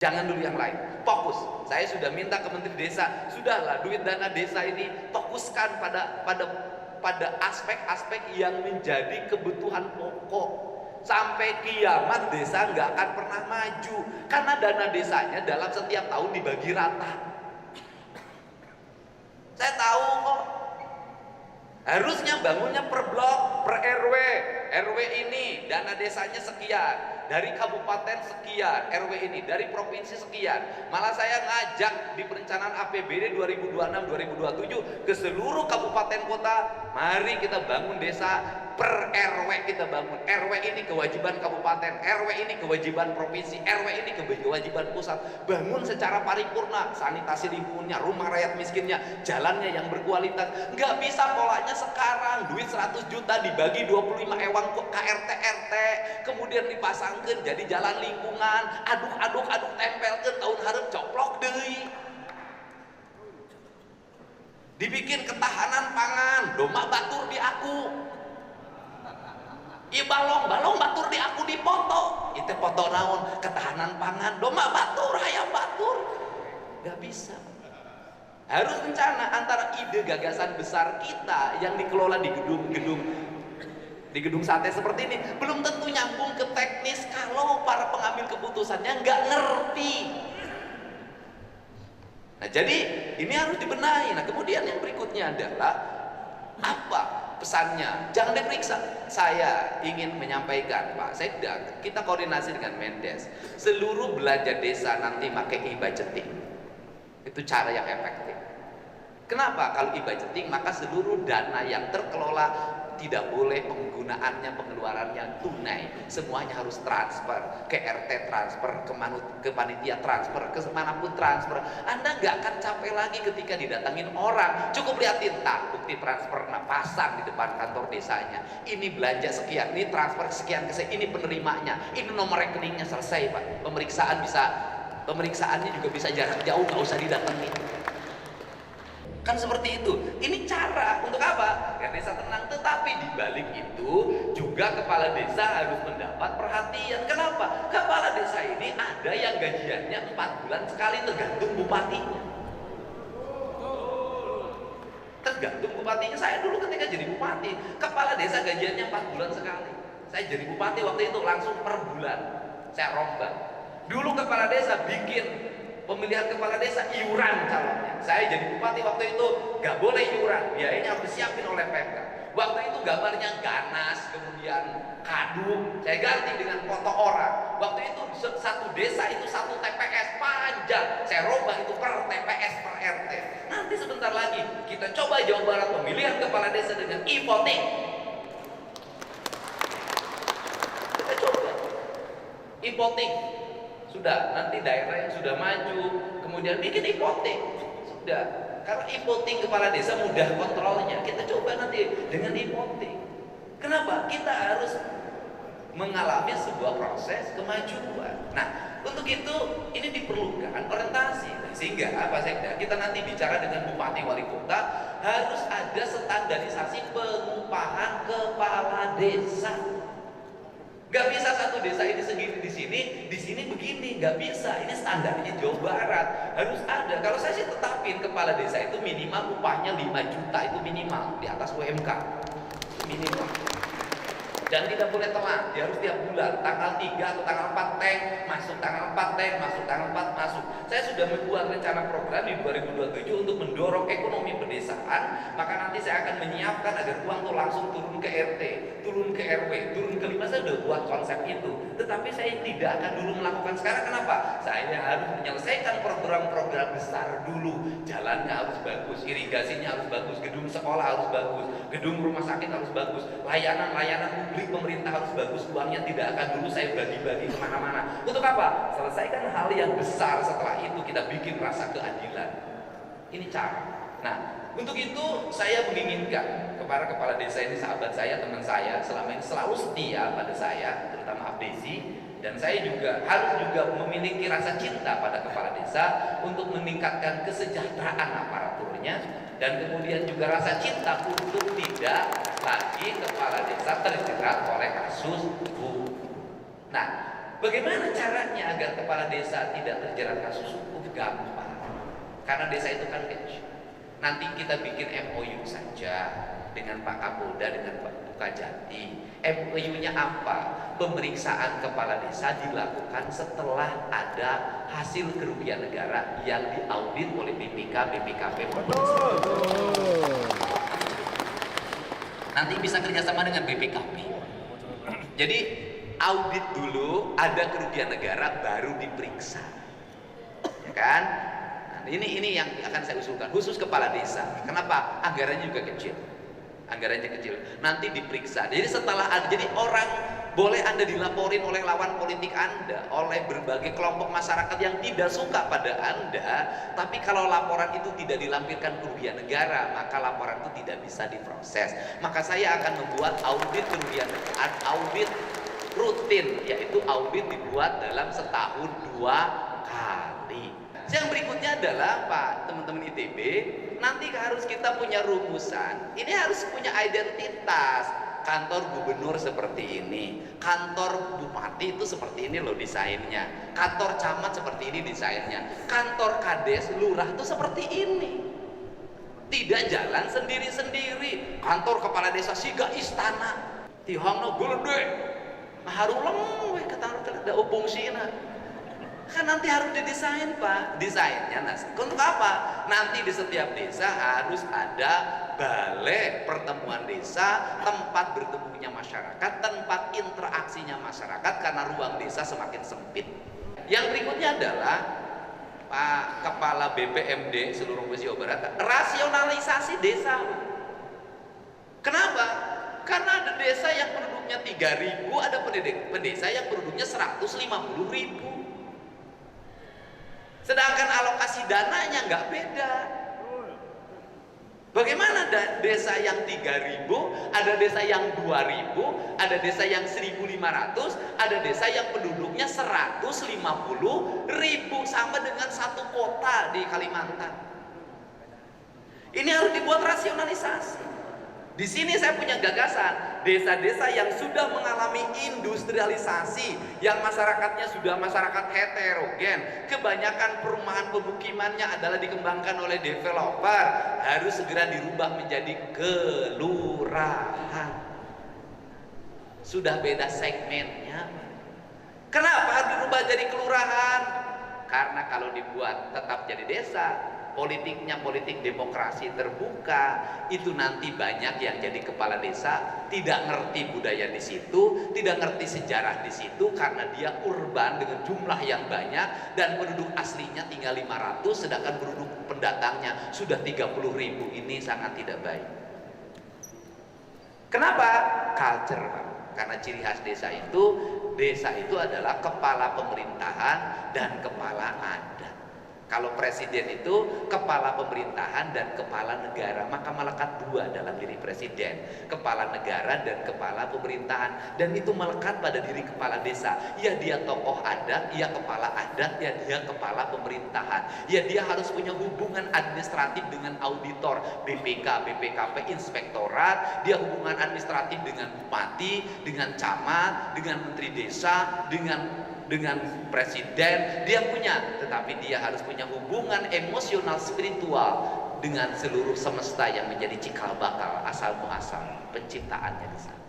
Jangan dulu yang lain, fokus. Saya sudah minta ke Menteri Desa, sudahlah duit dana desa ini fokuskan pada aspek-aspek yang menjadi kebutuhan pokok. Sampai kiamat desa nggak akan pernah maju, karena dana desanya dalam setiap tahun dibagi rata. Saya tahu kok. Harusnya bangunnya per blok, per RW. RW ini dana desanya sekian, dari kabupaten sekian, RW ini dari provinsi sekian. Malah saya ngajak di perencanaan APBD 2026-2027 ke seluruh kabupaten kota, mari kita bangun desa per RW, kita bangun. RW ini kewajiban kabupaten, RW ini kewajiban provinsi, RW ini kewajiban pusat. Bangun secara paripurna, sanitasi lingkungannya, rumah rakyat miskinnya, jalannya yang berkualitas. Nggak bisa polanya sekarang duit 100 juta dibagi 25 ewang ke RT kemudian dipasangkan jadi jalan lingkungan, aduk tempelkan tahun harap coplok deui. Dibikin ketahanan pangan, doma batur di aku. Ieu balong batur di aku dipoto. Itu foto naon? Ketahanan pangan, doma batur, hayam batur. Gak bisa. Harus rencana antara ide gagasan besar kita yang dikelola di gedung sate seperti ini belum tentu nyambung ke teknis kalau para pengambil keputusannya nggak ngerti. Nah, jadi ini harus dibenahi. Nah, kemudian yang berikutnya adalah apa pesannya? Jangan diperiksa. Saya ingin menyampaikan, Pak Sekda, kita koordinasi dengan Mendes. Seluruh belanja desa nanti pakai e-budgeting. Itu cara yang efektif. Kenapa? Kalau e-budgeting maka seluruh dana yang terkelola tidak boleh penggunaannya, pengeluarannya tunai, semuanya harus transfer ke RT, transfer ke panitia, transfer ke manapun transfer. Anda nggak akan capek lagi ketika didatangin orang, cukup liatin tak bukti transfer, nah pasang di depan kantor desanya, ini belanja sekian, ini transfer sekian ke saya, ini penerimanya, ini nomor rekeningnya, selesai Pak. Pemeriksaannya juga bisa jarak jauh, nggak usah didatengin. Kan seperti itu. Ini cara untuk apa? Ya desa tenang. Tetapi di balik itu juga kepala desa harus mendapat perhatian. Kenapa? Kepala desa ini ada yang gajiannya 4 bulan sekali, tergantung bupatinya. Tergantung bupatinya. Saya dulu ketika jadi bupati, kepala desa gajiannya 4 bulan sekali. Saya jadi bupati waktu itu langsung per bulan saya rombak. Dulu kepala desa bikin pemilihan kepala desa iuran calonnya. Saya jadi bupati waktu itu gak boleh iuran, biayanya harus disiapin oleh Pemda. Waktu itu gambarnya ganas, kemudian kadu, saya ganti dengan foto orang. Waktu itu satu desa itu satu TPS panjang, saya robah itu per TPS per RT. Nanti sebentar lagi kita coba Jawa Barat pemilihan kepala desa dengan e-voting. Kita coba e-voting. Sudah, nanti daerah yang sudah maju kemudian bikin e-voting. Sudah, karena e-voting kepala desa mudah kontrolnya. Kita coba nanti dengan e-voting. Kenapa? Kita harus mengalami sebuah proses kemajuan. Nah, untuk itu ini diperlukan orientasi. Sehingga Pak Sekda, kita nanti bicara dengan bupati wali kota, harus ada standarisasi pengupahan kepala desa. Gak bisa satu desa ini segini di sini begini, gak bisa. Ini standarnya Jawa Barat, harus ada. Kalau saya sih tetapin kepala desa itu minimal upahnya 5 juta, itu minimal di atas UMK, minimal. Dan tidak boleh telat, dia harus tiap bulan, tanggal 3 atau tanggal 4 tank masuk, tanggal 4 tank masuk, tanggal 4 masuk. Saya sudah membuat rencana program di 2027 untuk mendorong ekonomi pedesaan. Maka nanti saya akan menyiapkan agar uang itu langsung turun ke RT, turun ke RW, turun ke 5. Saya sudah buat konsep itu. Tetapi saya tidak akan dulu melakukan sekarang. Kenapa? Saya harus menyelesaikan program-program besar dulu. Jalannya harus bagus, irigasinya harus bagus, gedung sekolah harus bagus, gedung rumah sakit harus bagus, layanan publik pemerintah harus bagus. Uangnya tidak akan dulu saya bagi-bagi kemana-mana. Untuk apa? Selesaikan hal yang besar, setelah itu kita bikin rasa keadilan. Ini cara. Nah, untuk itu saya menginginkan kepada kepala desa ini, sahabat saya, teman saya, selama ini selalu setia pada saya, terutama Abdesi. Dan saya juga harus memiliki rasa cinta pada kepala desa untuk meningkatkan kesejahteraan aparaturnya, dan kemudian juga rasa cinta untuk tidak lagi kepala desa terjerat oleh kasus hukum. Nah, Bagaimana caranya agar kepala desa tidak terjerat kasus hukum? Gampang. Karena desa itu kan kecil. Nanti kita bikin MOU saja dengan Pak Kapolda, dengan Pak Bukajati. MOU-nya apa? Pemeriksaan kepala desa dilakukan setelah ada hasil kerugian negara yang diaudit oleh BPK, BPKP. Nanti bisa kerjasama dengan BPKP. Jadi audit dulu, ada kerugian negara, baru diperiksa, ya kan? Nah, ini yang akan saya usulkan, khusus kepala desa. Kenapa? Anggarannya juga kecil. Anggarannya kecil. Nanti diperiksa. Jadi setelah ada, jadi orang boleh Anda dilaporin oleh lawan politik Anda, oleh berbagai kelompok masyarakat yang tidak suka pada Anda, tapi kalau laporan itu tidak dilampirkan kerugian negara, maka laporan itu tidak bisa diproses. Maka saya akan membuat audit kerugian negara, audit rutin, yaitu audit dibuat dalam setahun 2 kali. Yang berikutnya adalah Pak teman-teman ITB, nanti harus kita punya rumusan. Ini harus punya identitas. Kantor gubernur seperti ini, kantor bupati itu seperti ini loh desainnya, kantor camat seperti ini desainnya, kantor kades lurah itu seperti ini. Tidak jalan sendiri-sendiri. Kantor kepala desa siga istana tihangna gede haruleng we ketang ada fungsina. Kan nanti harus didesain Pak, desainnya. Nah, untuk apa? Nanti di setiap desa harus ada balai pertemuan desa, tempat bertemunya masyarakat, tempat interaksinya masyarakat, karena ruang desa semakin sempit. Yang berikutnya adalah Pak Kepala BPMD seluruh Jawa Barat, rasionalisasi desa. Kenapa? Karena ada desa yang penduduknya 3.000, ada desa yang penduduknya 150.000. Sedangkan alokasi dananya nggak beda. Bagaimana desa yang 3.000, ada desa yang 2.000, ada desa yang 1.500, ada desa yang penduduknya 150.000, sama dengan satu kota di Kalimantan. Ini harus dibuat rasionalisasi. Di sini saya punya gagasan, desa-desa yang sudah mengalami industrialisasi, yang masyarakatnya sudah masyarakat heterogen, kebanyakan perumahan pemukimannya adalah dikembangkan oleh developer, harus segera dirubah menjadi kelurahan. Sudah beda segmennya. Kenapa harus dirubah jadi kelurahan? Karena kalau dibuat tetap jadi desa, politiknya politik demokrasi terbuka, itu nanti banyak yang jadi kepala desa tidak ngerti budaya di situ, tidak ngerti sejarah di situ, karena dia urban dengan jumlah yang banyak dan penduduk aslinya tinggal 500, sedangkan penduduk pendatangnya sudah 30.000. Ini sangat tidak baik. Kenapa? Culture, Pak. Karena ciri khas desa itu adalah kepala pemerintahan dan kepala adat. Kalau presiden itu kepala pemerintahan dan kepala negara, maka melekat dua dalam diri presiden, kepala negara dan kepala pemerintahan, dan itu melekat pada diri kepala desa. Ya dia tokoh adat, ya kepala adat, ya dia kepala pemerintahan. Ya dia harus punya hubungan administratif dengan auditor, BPK, BPKP, inspektorat. Dia hubungan administratif dengan bupati, dengan camat, dengan menteri desa, dengan presiden, dia punya, tetapi dia harus punya hubungan emosional spiritual dengan seluruh semesta yang menjadi cikal bakal asal muasal penciptaannya di sana.